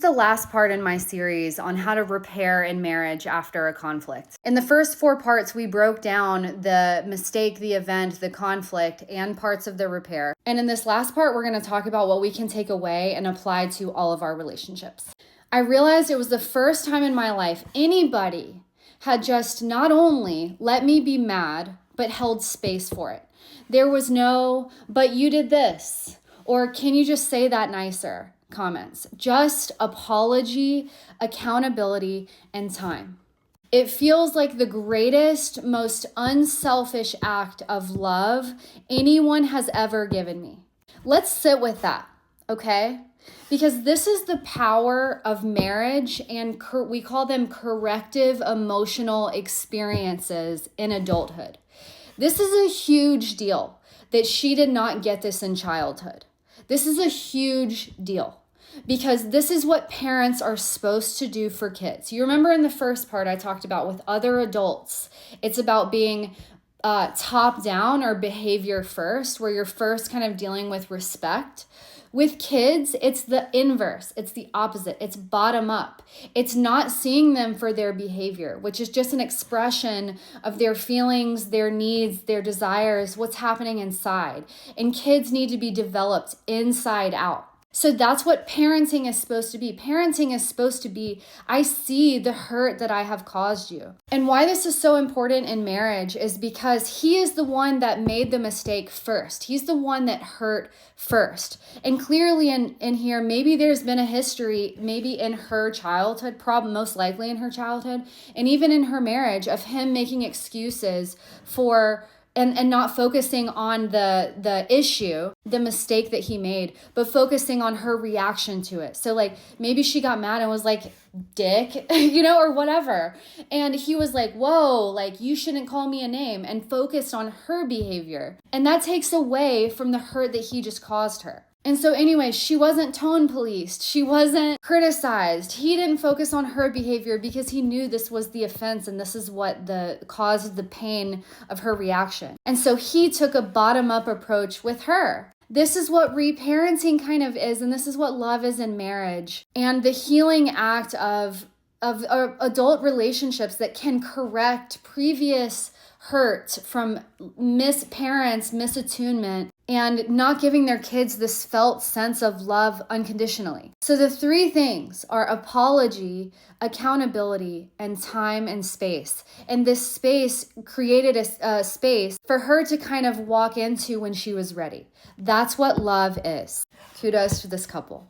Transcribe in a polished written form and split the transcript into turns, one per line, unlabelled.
the last part in my series on how to repair in marriage after a conflict. In the first 4 parts, we broke down the mistake, the event, the conflict, and parts of the repair. And in this last part, we're going to talk about what we can take away and apply to all of our relationships. I realized it was the first time in my life anybody had just not only let me be mad, but held space for it. There was no, but you did this, or can you just say that nicer comments. Just apology, accountability, and time. It feels like the greatest, most unselfish act of love anyone has ever given me. Let's sit with that, okay? Because this is the power of marriage, and we call them corrective emotional experiences in adulthood. This is a huge deal that she did not get this in childhood. This is a huge deal because this is what parents are supposed to do for kids. You remember in the first part I talked about with other adults, it's about being top down or behavior first, where you're first kind of dealing with respect. With kids, it's the inverse. It's the opposite. It's bottom up. It's not seeing them for their behavior, which is just an expression of their feelings, their needs, their desires, what's happening inside. And kids need to be developed inside out. So that's what parenting is supposed to be. Parenting is supposed to be, I see the hurt that I have caused you. And why this is so important in marriage is because he is the one that made the mistake first. He's the one that hurt first. And clearly in here, maybe there's been a history, maybe in her childhood, most likely in her childhood, and even in her marriage, of him making excuses for and not focusing on the issue, the mistake that he made, but focusing on her reaction to it. So like maybe she got mad and was like, dick, or whatever. And he was like, whoa, like you shouldn't call me a name, and focused on her behavior. And that takes away from the hurt that he just caused her. And so anyway, she wasn't tone policed. She wasn't criticized. He didn't focus on her behavior because he knew this was the offense and this is what caused the pain of her reaction. And so he took a bottom-up approach with her. This is what reparenting kind of is, and this is what love is in marriage. And the healing act of adult relationships that can correct previous hurt from parents' misattunement, and not giving their kids this felt sense of love unconditionally. So the 3 things are apology, accountability, and time and space. And this space created a space for her to kind of walk into when she was ready. That's what love is. Kudos to this couple.